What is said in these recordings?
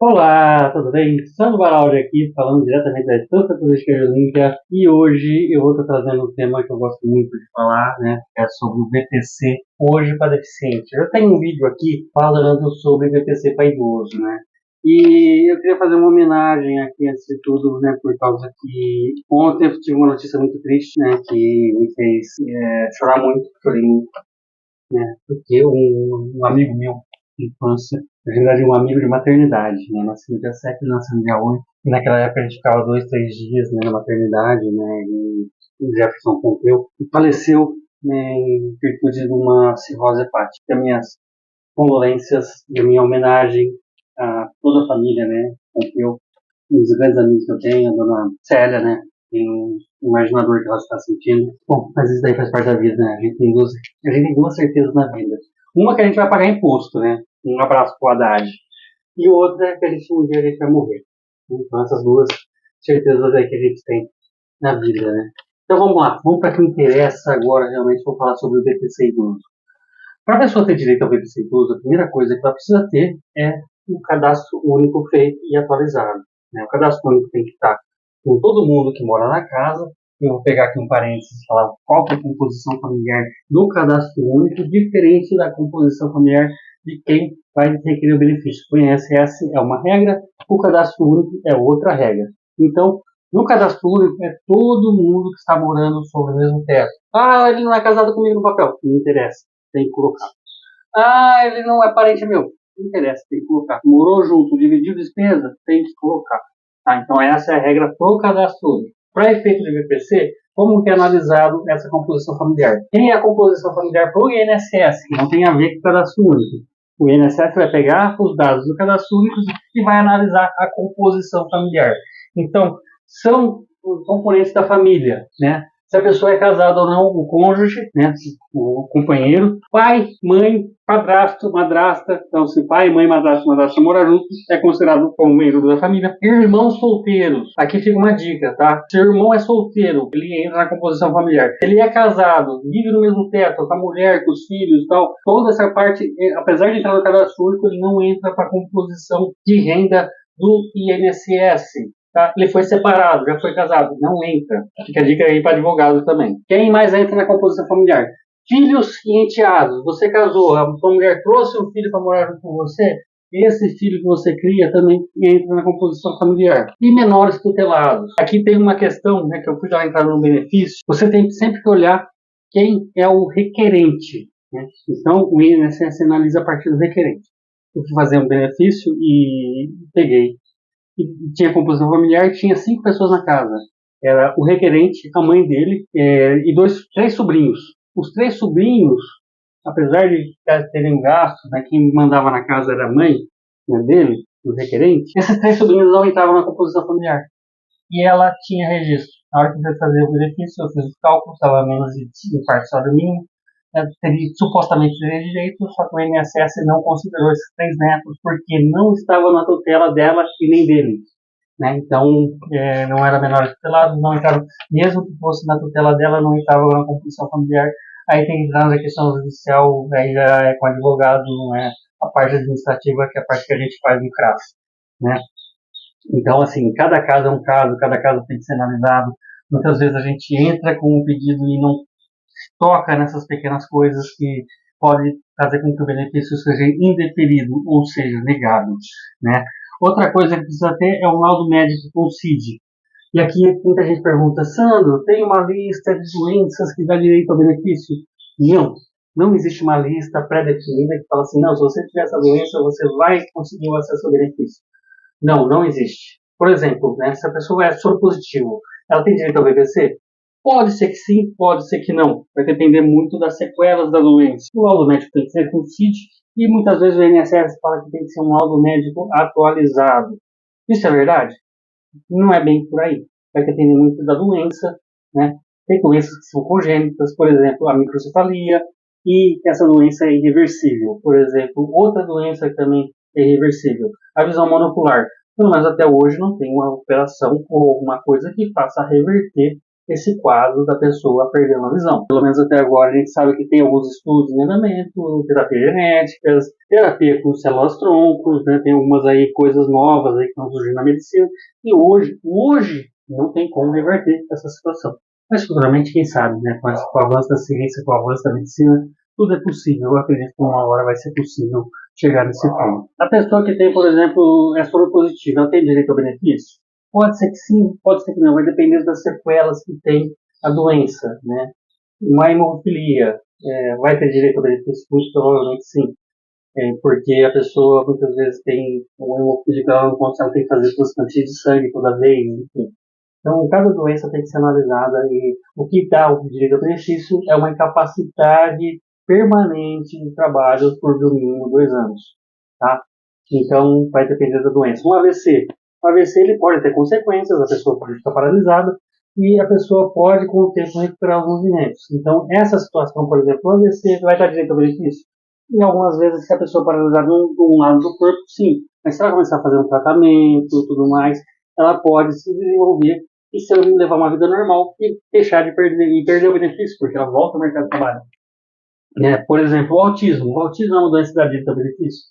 Olá, tudo bem? Sandro Baraldi aqui, falando diretamente da Estância Turística de Olímpia, e hoje eu vou estar trazendo um tema que eu gosto muito de falar, né? Que é sobre o VPC hoje para deficiente. Eu tenho um vídeo aqui falando sobre VPC para idoso, né? E eu queria fazer uma homenagem aqui, antes de tudo, né? Por causa que ontem eu tive uma notícia muito triste, né? Que me fez chorar muito, chorei muito, né? Porque um amigo meu de infância, na verdade um amigo de maternidade, né? Nasceu no dia 7 e nasceu no dia 8. E naquela época a gente ficava 2, 3 dias, né, na maternidade, né? E o Jefferson Pompeu e faleceu, né, em virtude de uma cirrose hepática. Minhas condolências e a minha homenagem a toda a família, né? Pompeu, uns grandes amigos que eu tenho, a dona Célia, né? Tem um imaginador que ela está sentindo. Bom, mas isso daí faz parte da vida, né? A gente tem duas certezas na vida. Uma que a gente vai pagar imposto, né? Um abraço pro Haddad. E outra é que um dia a gente vai morrer. Então essas duas certezas aí que a gente tem na vida, né? Então vamos lá, vamos para o que interessa agora realmente, vou falar sobre o BPC idoso. Para a pessoa ter direito ao BPC idoso, a primeira coisa que ela precisa ter é um cadastro único feito e atualizado, né? O cadastro único tem que estar com todo mundo que mora na casa. Eu vou pegar aqui um parênteses e falar qual que é a composição familiar do cadastro único, diferente da composição familiar de quem vai requerer o benefício. O INSS é uma regra, o cadastro único é outra regra. Então, no cadastro único é todo mundo que está morando sob o mesmo teto. Ah, ele não é casado comigo no papel. Não interessa, tem que colocar. Ah, ele não é parente meu. Não interessa, tem que colocar. Morou junto, dividiu despesa, tem que colocar. Tá? Então essa é a regra pro cadastro único. Para efeito de VPC, como que é analisado essa composição familiar? Quem é a composição familiar pro INSS, que não tem a ver com o cadastro único? O INSS vai pegar os dados do cadastro único e vai analisar a composição familiar. Então, são os componentes da família, né? Se a pessoa é casada ou não, o cônjuge, né, o companheiro, pai, mãe, padrasto, madrasta. Então, se pai, mãe, madrasto, madrasta moram juntos, é considerado como membro da família. Irmãos solteiros. Aqui fica uma dica, tá? Se o irmão é solteiro, ele entra na composição familiar. Se ele é casado, vive no mesmo teto, com a mulher, com os filhos e tal, toda essa parte, apesar de entrar no cadastro único, ele não entra para a composição de renda do INSS. Tá? Ele foi separado, já foi casado, não entra. Fica a dica aí para advogado também. Quem mais entra na composição familiar? Filhos e enteados. Você casou, a sua mulher trouxe um filho para morar junto com você, esse filho que você cria também entra na composição familiar. E menores tutelados. Aqui tem uma questão, né, que eu fui já entrar no benefício. Você tem sempre que olhar quem é o requerente. Né? Então, o INSS analisa a partir do requerente. Eu fui fazer um benefício e peguei e tinha composição familiar, tinha 5 pessoas na casa. Era o requerente, a mãe dele e três sobrinhos. Os 3 sobrinhos, apesar de terem gastos, né, quem mandava na casa era a mãe, né, dele, o requerente, esses 3 sobrinhos não entravam na composição familiar. E ela tinha registro. Na hora que eu fui fazer o benefício, eu fiz os cálculos, estava menos de um quarto de salário mínimo, supostamente teria direito, só que o INSS não considerou esses 3 netos porque não estava na tutela dela e nem dele. Né? Então, não era menor tutelado, não entrava, mesmo que fosse na tutela dela, não estava na composição familiar. Aí tem que entrar na questão judicial, aí já é com advogado, não é a parte administrativa, que é a parte que a gente faz no CRAS. Né? Então, assim, cada caso é um caso, cada caso tem que ser analisado. Muitas vezes a gente entra com um pedido e não toca nessas pequenas coisas que pode fazer com que o benefício seja indeferido, ou seja, negado, né? Outra coisa que precisa ter é um laudo médico com CID. E aqui muita gente pergunta, Sandro, tem uma lista de doenças que dá direito ao benefício? Não, não existe uma lista pré-definida que fala assim, não, se você tiver essa doença, você vai conseguir o acesso ao benefício. Não, não existe. Por exemplo, né, se a pessoa é soro positivo, ela tem direito ao BPC? Pode ser que sim, pode ser que não. Vai depender muito das sequelas da doença. O laudo médico tem que ser com CID e muitas vezes o INSS fala que tem que ser um laudo médico atualizado. Isso é verdade? Não é bem por aí. Vai depender muito da doença, né? Tem doenças que são congênitas, por exemplo, a microcefalia, e essa doença é irreversível. Por exemplo, outra doença que também é irreversível, a visão monocular. Pelo menos até hoje não tem uma operação ou alguma coisa que faça reverter esse quadro da pessoa perdendo a visão. Pelo menos até agora a gente sabe que tem alguns estudos em andamento, terapia genéticas, terapia com células-troncos, né? Tem algumas aí coisas novas aí que estão surgindo na medicina, e hoje não tem como reverter essa situação. Mas futuramente, quem sabe, né? Com o avanço da ciência, com o avanço da medicina, tudo é possível. Eu acredito que uma hora vai ser possível chegar nesse ponto. A pessoa que tem, por exemplo, é soropositiva, ela tem direito ao benefício? Pode ser que sim, pode ser que não, vai depender das sequelas que tem a doença, né? Uma hemofilia, vai ter direito ao benefício? Muito provavelmente sim, porque a pessoa muitas vezes tem uma hemofilia que ela não consegue, ela tem que fazer transplante de sangue toda vez, enfim. Então, cada doença tem que ser analisada e o que dá o direito ao benefício é uma incapacidade permanente de trabalho por no mínimo 2 anos, tá? Então, vai depender da doença. Um AVC ele pode ter consequências, a pessoa pode ficar paralisada e a pessoa pode, com o tempo, recuperar os movimentos. Então, essa situação, por exemplo, o AVC vai dar direito ao benefício? E algumas vezes, se a pessoa paralisar de um lado do corpo, sim. Mas se ela começar a fazer um tratamento e tudo mais, ela pode se desenvolver e se ela não levar uma vida normal e deixar de perder o benefício, porque ela volta ao mercado de trabalho. Por exemplo, o autismo. O autismo é uma doença da direito ao benefício?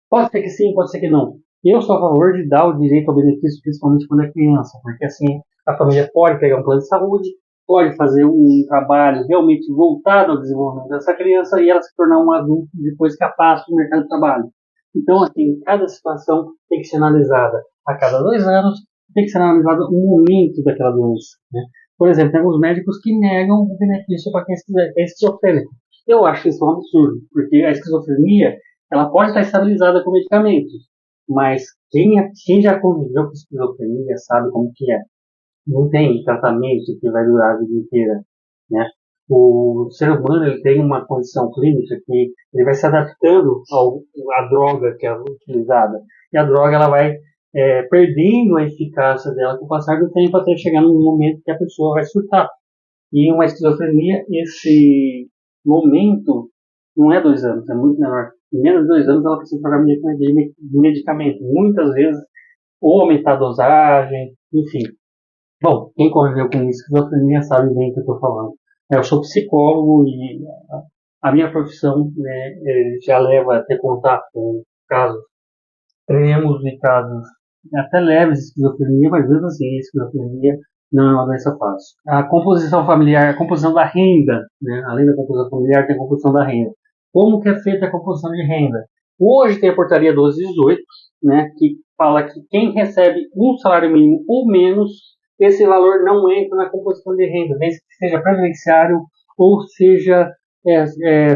Pode ser que sim, pode ser que não. Eu sou a favor de dar o direito ao benefício, principalmente quando é criança, porque assim a família pode pegar um plano de saúde, pode fazer um trabalho realmente voltado ao desenvolvimento dessa criança e ela se tornar um adulto depois capaz do mercado de trabalho. Então, assim, cada situação tem que ser analisada a cada 2 anos, tem que ser analisado o momento daquela doença. Né? Por exemplo, tem alguns médicos que negam o benefício para quem é esquizofrênico. Eu acho isso um absurdo, porque a esquizofrenia ela pode estar estabilizada com medicamentos, mas quem já conviveu com esquizofrenia sabe como que é. Não tem tratamento que vai durar a vida inteira, né? O ser humano ele tem uma condição clínica que ele vai se adaptando à droga que é utilizada. E a droga ela vai perdendo a eficácia dela com o passar do tempo até chegar num momento que a pessoa vai surtar. E uma esquizofrenia, esse momento não é 2 anos, é muito menor. Em menos de 2 anos ela precisa trocar de medicamento. Muitas vezes, ou aumentar a dosagem, enfim. Bom, quem conviveu com esquizofrenia sabe bem o que eu estou falando. Eu sou psicólogo e a minha profissão né, já leva a ter contato com casos extremos e casos até leves de esquizofrenia, mas mesmo assim, a esquizofrenia não é uma doença fácil. A composição familiar, a composição da renda, né? Além da composição familiar, tem a composição da renda. Como que é feita a composição de renda? Hoje tem a portaria 1218, né, que fala que quem recebe um salário mínimo ou menos, esse valor não entra na composição de renda, desde que seja previdenciário ou seja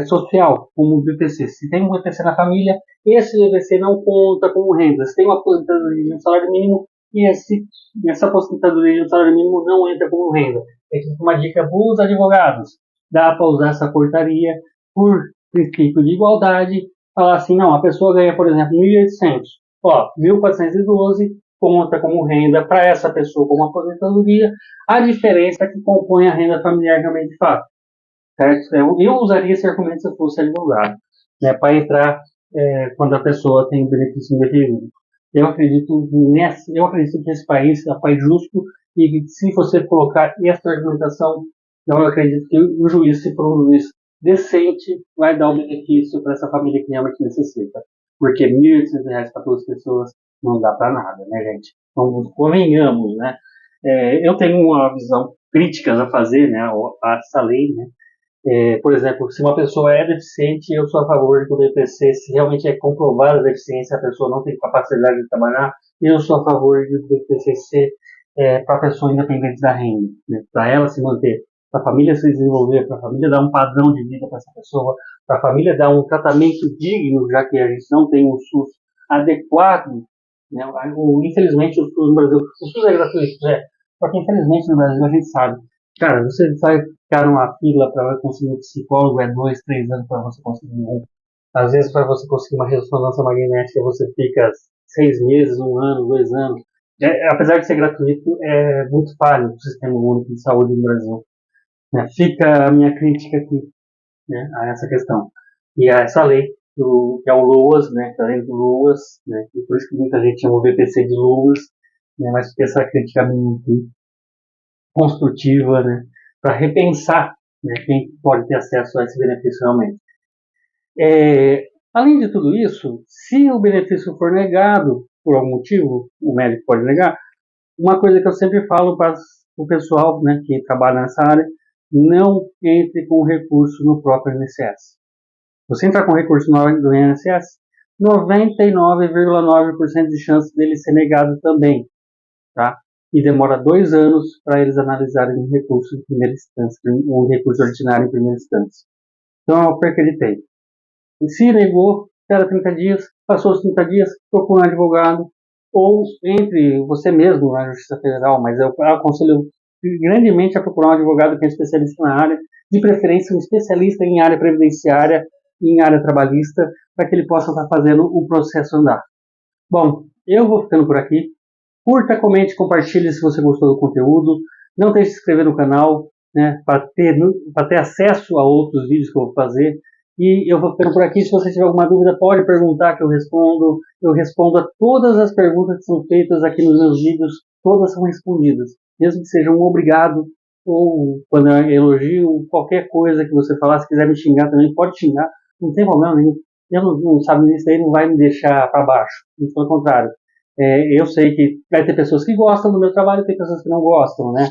social, como o BPC. Se tem um BPC na família, esse BPC não conta como renda. Se tem uma aposentadoria de um salário mínimo, e essa aposentadoria de um salário mínimo não entra como renda. É uma dica para os advogados. Dá para usar essa portaria por princípio de igualdade, falar assim, não, a pessoa ganha, por exemplo, 1.800. 1.412 conta como renda para essa pessoa como aposentadoria. A diferença é que compõe a renda familiar realmente de fato. Certo? Eu usaria esse argumento se eu fosse advogado, né, para entrar quando a pessoa tem benefício indefinido. Eu acredito que esse país é um país justo e se você colocar essa argumentação, eu acredito que o juiz, se for um juiz decente, vai dar o benefício para essa família que realmente necessita. Porque R$ 1.800 para duas pessoas não dá para nada, né, gente? Então, convenhamos, né? Eu tenho uma visão críticas a fazer, né, a essa lei, né? Por exemplo, se uma pessoa é deficiente, eu sou a favor de que o BPC, se realmente é comprovada a deficiência, a pessoa não tem capacidade de trabalhar, eu sou a favor de o BPC ser para a pessoa independente da renda, né? Para ela se manter, para a família se desenvolver, para a família dar um padrão de vida para essa pessoa, para a família dar um tratamento digno, já que a gente não tem um SUS adequado, né? Infelizmente o SUS no Brasil, o SUS é gratuito, só que infelizmente no Brasil a gente sabe, cara, você vai ficar numa fila para conseguir um psicólogo, 2, 3 anos para você conseguir um. Às vezes, para você conseguir uma ressonância magnética, você fica 6 meses, 1 ano, 2 anos. Apesar de ser gratuito, é muito falho o sistema único de saúde no Brasil. Né? Fica a minha crítica aqui, né, a essa questão. E a essa lei, que é o LOAS, né, que é a lei do LOAS, né, e por isso que muita gente chama o VPC de LOAS, né, mas fica essa crítica minha aqui construtiva, né, para repensar, né, quem pode ter acesso a esse benefício realmente. Além de tudo isso, se o benefício for negado por algum motivo, o médico pode negar. Uma coisa que eu sempre falo para o pessoal, né, que trabalha nessa área: não entre com recurso no próprio INSS. Você entrar com recurso no INSS, 99,9% de chance dele ser negado também, tá? E demora 2 anos para eles analisarem um recurso em primeira instância, um recurso ordinário em primeira instância. Então é uma perca de tempo. E se negou, espera 30 dias, passou os 30 dias, procura um advogado, ou entre você mesmo na Justiça Federal, mas eu aconselho grandemente a procurar um advogado que é especialista na área, de preferência um especialista em área previdenciária, em área trabalhista, para que ele possa estar fazendo o processo andar. Bom, eu vou ficando por aqui. Curta, comente, compartilhe se você gostou do conteúdo. Não deixe de se inscrever no canal, né, para ter acesso a outros vídeos que eu vou fazer. E eu vou ficando por aqui. Se você tiver alguma dúvida, pode perguntar que eu respondo. Eu respondo a todas as perguntas que são feitas aqui nos meus vídeos. Todas são respondidas. Mesmo que seja um obrigado ou quando eu elogio, qualquer coisa que você falar. Se quiser me xingar também, pode xingar. Não tem problema nenhum. Eu não sabe, isso aí não vai me deixar para baixo. Pelo contrário. Eu sei que vai ter pessoas que gostam do meu trabalho e tem pessoas que não gostam, né?